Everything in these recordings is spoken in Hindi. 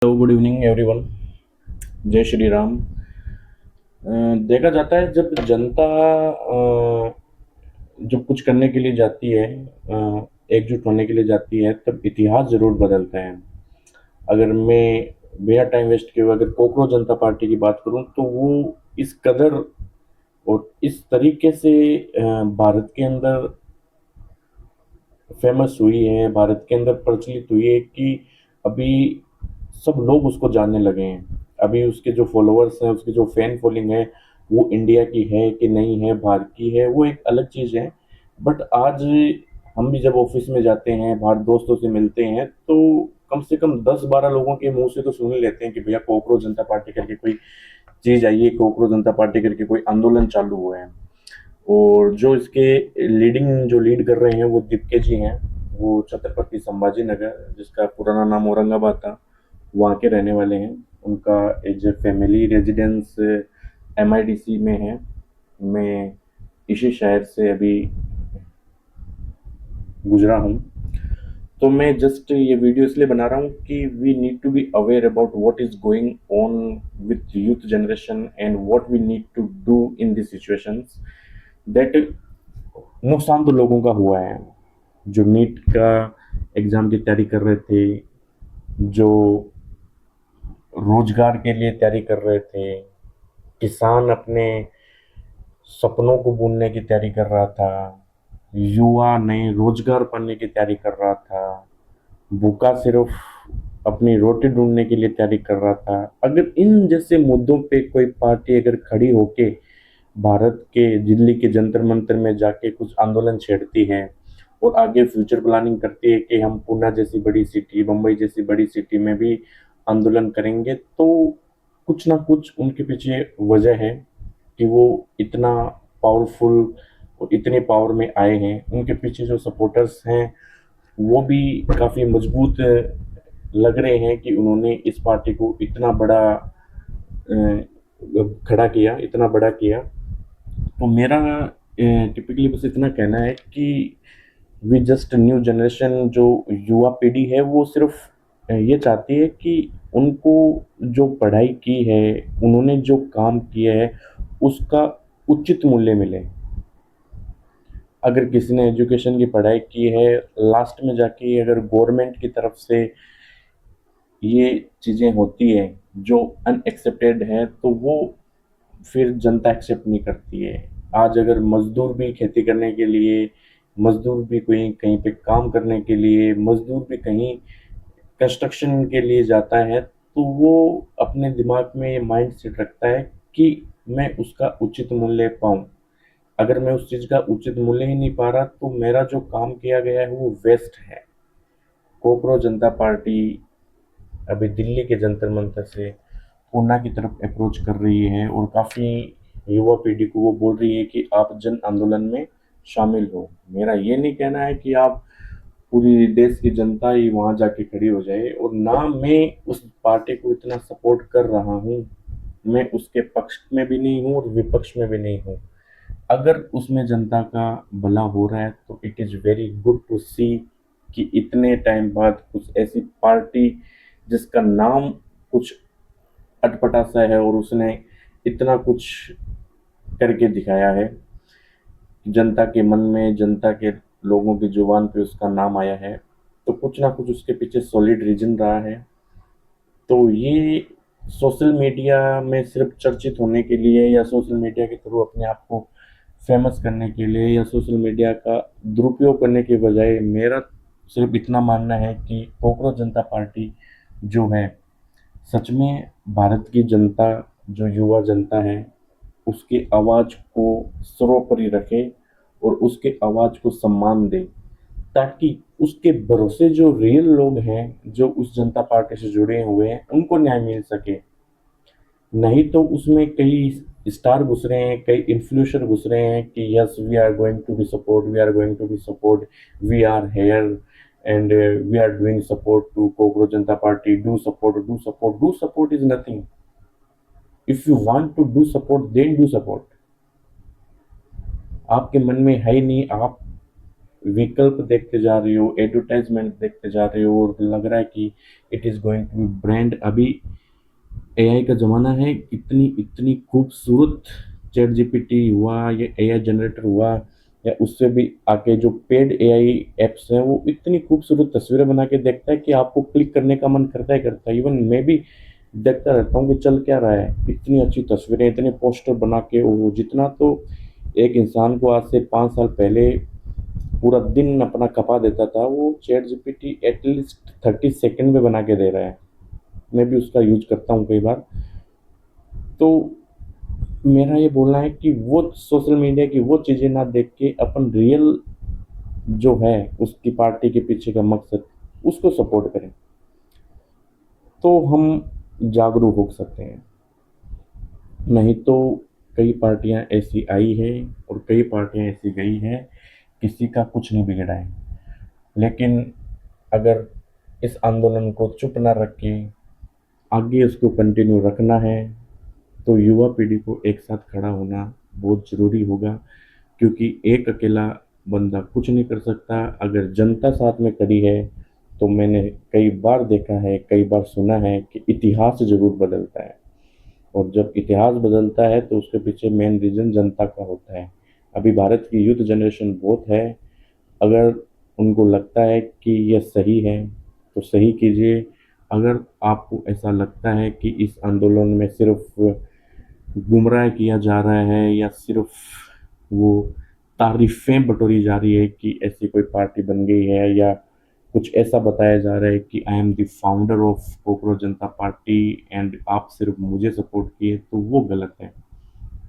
Hello, good evening everyone. जय श्री राम। देखा जाता है जब जनता जब कुछ करने के लिए जाती है, एकजुट होने के लिए जाती है, तब इतिहास जरूर बदलता है। अगर मैं बिना टाइम वेस्ट किए हुए अगर कोकरोच जनता पार्टी की बात करूं तो वो इस कदर और इस तरीके से भारत के अंदर फेमस हुई है, भारत के अंदर प्रचलित हुई है कि अभी सब लोग उसको जानने लगे हैं। अभी उसके जो फॉलोअर्स हैं, उसकी जो फैन फॉलोइंग है, वो इंडिया की है कि नहीं है, भारत की है, वो एक अलग चीज़ है। बट आज हम भी जब ऑफिस में जाते हैं, बाहर दोस्तों से मिलते हैं, तो कम से कम 10-12 लोगों के मुंह से तो सुन ही लेते हैं कि भैया कोकरोच जनता पार्टी करके कोई चीज़ आई है, कोकरोच जनता पार्टी करके कोई आंदोलन चालू हुआ है। और जो इसके लीड कर रहे हैं वो दीपके जी हैं। वो छत्रपति संभाजी नगर, जिसका पुराना नाम औरंगाबाद था, वहाँ के रहने वाले हैं। उनका as a family residence MIDC में है। मैं इसी शहर से अभी गुजरा हूँ। तो मैं जस्ट ये वीडियो इसलिए बना रहा हूँ कि we need to be aware about what is going on with youth generation and what we need to do in this situations. That नुकसान तो लोगों का हुआ है। जो नीट का एग्ज़ाम की तैयारी कर रहे थे, जो रोजगार के लिए तैयारी कर रहे थे, किसान अपने सपनों को बुनने की तैयारी कर रहा था, युवा नए रोजगार पाने की तैयारी कर रहा था, भूखा सिर्फ अपनी रोटी ढूंढने के लिए तैयारी कर रहा था। अगर इन जैसे मुद्दों पे कोई पार्टी अगर खड़ी होके भारत के दिल्ली के जंतर मंतर में जाके कुछ आंदोलन छेड़ती है और आगे फ्यूचर प्लानिंग करती है कि हम पुणे जैसी बड़ी सिटी, मुंबई जैसी बड़ी सिटी में भी आंदोलन करेंगे, तो कुछ ना कुछ उनके पीछे वजह है कि वो इतना पावरफुल और इतने पावर में आए हैं। उनके पीछे जो सपोर्टर्स हैं वो भी काफ़ी मजबूत लग रहे हैं कि उन्होंने इस पार्टी को इतना बड़ा खड़ा किया, इतना बड़ा किया। तो मेरा टिपिकली बस इतना कहना है कि वी जस्ट न्यू जनरेशन, जो युवा पीढ़ी है, वो सिर्फ ये चाहती है कि उनको जो पढ़ाई की है, उन्होंने जो काम किया है, उसका उचित मूल्य मिले। अगर किसी ने एजुकेशन की पढ़ाई की है, लास्ट में जाके अगर गवर्नमेंट की तरफ से ये चीज़ें होती हैं जो अनएक्सेप्टेड है, तो वो फिर जनता एक्सेप्ट नहीं करती है। आज अगर मजदूर भी खेती करने के लिए, मजदूर भी कोई कहीं पे काम करने के लिए, मजदूर भी कहीं कंस्ट्रक्शन के लिए जाता है, तो वो अपने दिमाग में ये माइंड सेट रखता है कि मैं उसका उचित मूल्य पाऊँ। अगर मैं उस चीज़ का उचित मूल्य ही नहीं पा रहा, तो मेरा जो काम किया गया है वो वेस्ट है। कोकरोच जनता पार्टी अभी दिल्ली के जंतर मंतर से पूना की तरफ अप्रोच कर रही है और काफ़ी युवा पीढ़ी को वो बोल रही है कि आप जन आंदोलन में शामिल हो। मेरा ये नहीं कहना है कि आप पूरी देश की जनता ही वहाँ जाके खड़ी हो जाए, और ना मैं उस पार्टी को इतना सपोर्ट कर रहा हूँ। मैं उसके पक्ष में भी नहीं हूँ और विपक्ष में भी नहीं हूँ। अगर उसमें जनता का भला हो रहा है तो it is very good to see कि इतने टाइम बाद कुछ ऐसी पार्टी जिसका नाम कुछ अटपटा सा है और उसने इतना कुछ करके दिखाया है, जनता के मन में, जनता के लोगों की जुबान पे उसका नाम आया है, तो कुछ ना कुछ उसके पीछे सॉलिड रीजन रहा है। तो ये सोशल मीडिया में सिर्फ चर्चित होने के लिए या सोशल मीडिया के थ्रू अपने आप को फेमस करने के लिए या सोशल मीडिया का दुरुपयोग करने के बजाय मेरा सिर्फ इतना मानना है कि कोकरोच जनता पार्टी जो है, सच में भारत की जनता, जो युवा जनता है, उसकी आवाज़ को सर्वोपरि रखे और उसके आवाज़ को सम्मान दे, ताकि उसके भरोसे जो रियल लोग हैं, जो उस जनता पार्टी से जुड़े हुए हैं, उनको न्याय मिल सके। नहीं तो उसमें कई स्टार घुस रहे हैं, कई इन्फ्लुएंसर घुस रहे हैं कि yes we are going to be support, we are going to be support, we are here and we are doing support to cockroach Janata party, do support, do support, do support is nothing. If you want to do support then do support. आपके मन में है ही नहीं, आप विकल्प देखते जा रही हो, एडवर्टाइजमेंट देखते जा रही हो और लग रहा है कि it is going to be brand. अभी एआई का ज़माना है, इतनी इतनी खूबसूरत चैट जीपीटी हुआ या एआई जनरेटर हुआ या उससे भी आगे जो पेड एआई एप्स हैं, वो इतनी खूबसूरत तस्वीरें बना के देखता है कि आपको क्लिक करने का मन करता ही करता है। इवन मैं भी देखता रहता हूँ कि चल क्या रहा है, इतनी अच्छी तस्वीरें, इतने पोस्टर बना के, वो जितना तो एक इंसान को आज से 5 साल पहले पूरा दिन अपना खपा देता था, वो चैट जीपीटी एटलीस्ट 30 सेकेंड में बना के दे रहा है। मैं भी उसका यूज करता हूँ कई बार। तो मेरा ये बोलना है कि वो सोशल मीडिया की वो चीज़ें ना देख के अपन रियल जो है उसकी पार्टी के पीछे का मकसद, उसको सपोर्ट करें, तो हम जागरूक हो सकते हैं। नहीं तो कई पार्टियां ऐसी आई है और कई पार्टियां ऐसी गई है, किसी का कुछ नहीं बिगड़ा है। लेकिन अगर इस आंदोलन को चुप ना रख के आगे उसको कंटिन्यू रखना है, तो युवा पीढ़ी को एक साथ खड़ा होना बहुत ज़रूरी होगा। क्योंकि एक अकेला बंदा कुछ नहीं कर सकता। अगर जनता साथ में खड़ी है, तो मैंने कई बार देखा है, कई बार सुना है कि इतिहास ज़रूर बदलता है। और जब इतिहास बदलता है तो उसके पीछे मेन रीज़न जनता का होता है। अभी भारत की यूथ जनरेशन बहुत है। अगर उनको लगता है कि ये सही है, तो सही कीजिए। अगर आपको ऐसा लगता है कि इस आंदोलन में सिर्फ गुमराह किया जा रहा है या सिर्फ वो तारीफें बटोरी जा रही है कि ऐसी कोई पार्टी बन गई है, या कुछ ऐसा बताया जा रहा है कि I am the founder of cockroach Janata party and आप सिर्फ मुझे सपोर्ट किए, तो वो गलत है।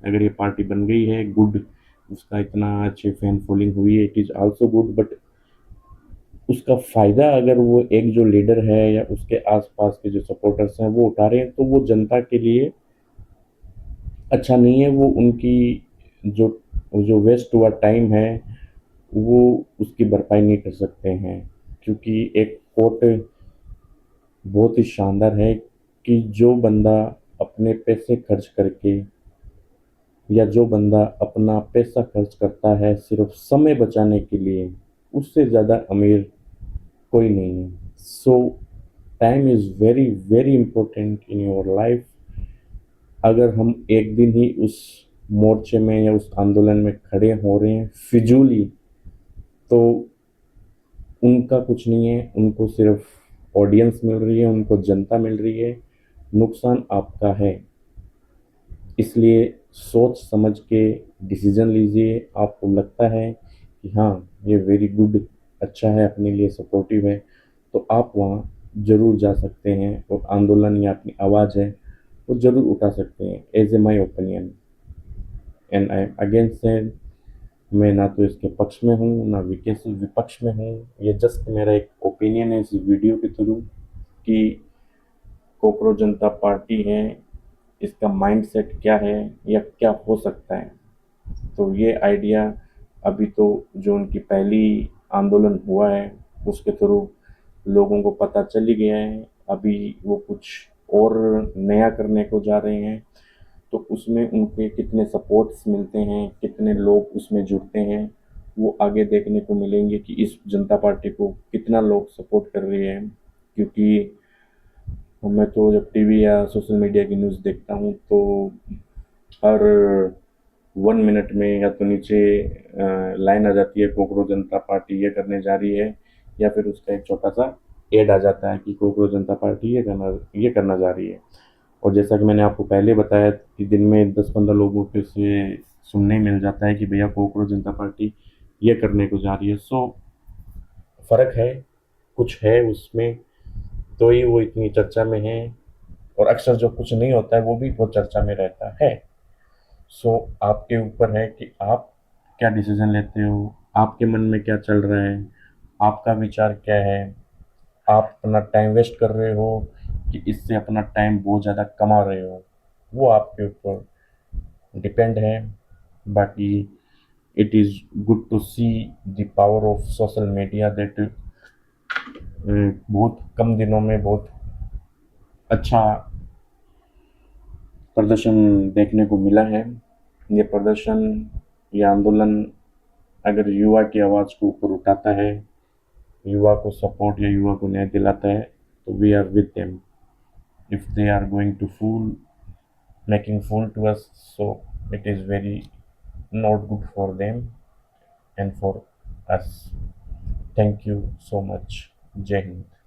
अगर ये पार्टी बन गई है, गुड, उसका इतना अच्छे फैन फॉलोइंग हुई है, it is also good. But उसका फ़ायदा अगर वो एक जो लीडर है या उसके आसपास के जो सपोर्टर्स हैं वो उठा रहे हैं, तो वो जनता के लिए अच्छा नहीं है। वो उनकी जो जो वेस्ट हुआ टाइम है, वो उसकी भरपाई नहीं कर सकते हैं। क्योंकि एक कोट बहुत ही शानदार है कि जो बंदा अपने पैसे खर्च करके या जो बंदा अपना पैसा खर्च करता है सिर्फ समय बचाने के लिए, उससे ज़्यादा अमीर कोई नहीं है। सो time is very very important in your life. अगर हम एक दिन ही उस मोर्चे में या उस आंदोलन में खड़े हो रहे हैं फिजूली, तो उनका कुछ नहीं है, उनको सिर्फ ऑडियंस मिल रही है, उनको जनता मिल रही है, नुकसान आपका है। इसलिए सोच समझ के डिसीजन लीजिए। आपको लगता है कि हाँ, ये वेरी गुड, अच्छा है, अपने लिए सपोर्टिव है, तो आप वहाँ ज़रूर जा सकते हैं और आंदोलन या अपनी आवाज़ है वो ज़रूर उठा सकते हैं। As a my opinion and I am against said, मैं ना तो इसके पक्ष में हूँ ना विकेश विपक्ष में हूँ। ये जस्ट मेरा एक ओपिनियन है इस वीडियो के थ्रू कि कोकरोच जनता पार्टी है, इसका माइंडसेट क्या है या क्या हो सकता है। तो ये आइडिया अभी तो जो उनकी पहली आंदोलन हुआ है उसके थ्रू लोगों को पता चल ही गया है। अभी वो कुछ और नया करने को जा रहे हैं, तो उसमें उनके कितने सपोर्ट्स मिलते हैं, कितने लोग उसमें जुड़ते हैं, वो आगे देखने को मिलेंगे कि इस जनता पार्टी को कितना लोग सपोर्ट कर रहे हैं। क्योंकि मैं तो जब टीवी या सोशल मीडिया की न्यूज़ देखता हूँ, तो हर 1 मिनट में या तो नीचे लाइन आ जाती है, कोकरोच जनता पार्टी ये करने जा रही है, या फिर उसका एक छोटा सा एड आ जाता है कि कोकरोच जनता पार्टी ये करना जा रही है। और जैसा कि मैंने आपको पहले बताया कि दिन में 10-15 लोगों के से सुनने मिल जाता है कि भैया कोकरोच जनता पार्टी ये करने को जा रही है। सो फ़र्क है, कुछ है उसमें, तो ही वो इतनी चर्चा में है। और अक्सर जो कुछ नहीं होता है वो भी बहुत चर्चा में रहता है। सो आपके ऊपर है कि आप क्या डिसीजन लेते हो, आपके मन में क्या चल रहा है, आपका विचार क्या है। आप अपना टाइम वेस्ट कर रहे हो कि इससे अपना टाइम बहुत ज़्यादा कमा रहे हो, वो आपके ऊपर डिपेंड है। बाकी it is good to see the power of social media that बहुत कम दिनों में बहुत अच्छा प्रदर्शन देखने को मिला है। ये प्रदर्शन, ये आंदोलन अगर युवा की आवाज़ को ऊपर उठाता है, युवा को सपोर्ट या युवा को न्याय दिलाता है, तो we are with them. If they are going to fool making fool to us, so it is very not good for them and for us. Thank you so much. Jai Hind.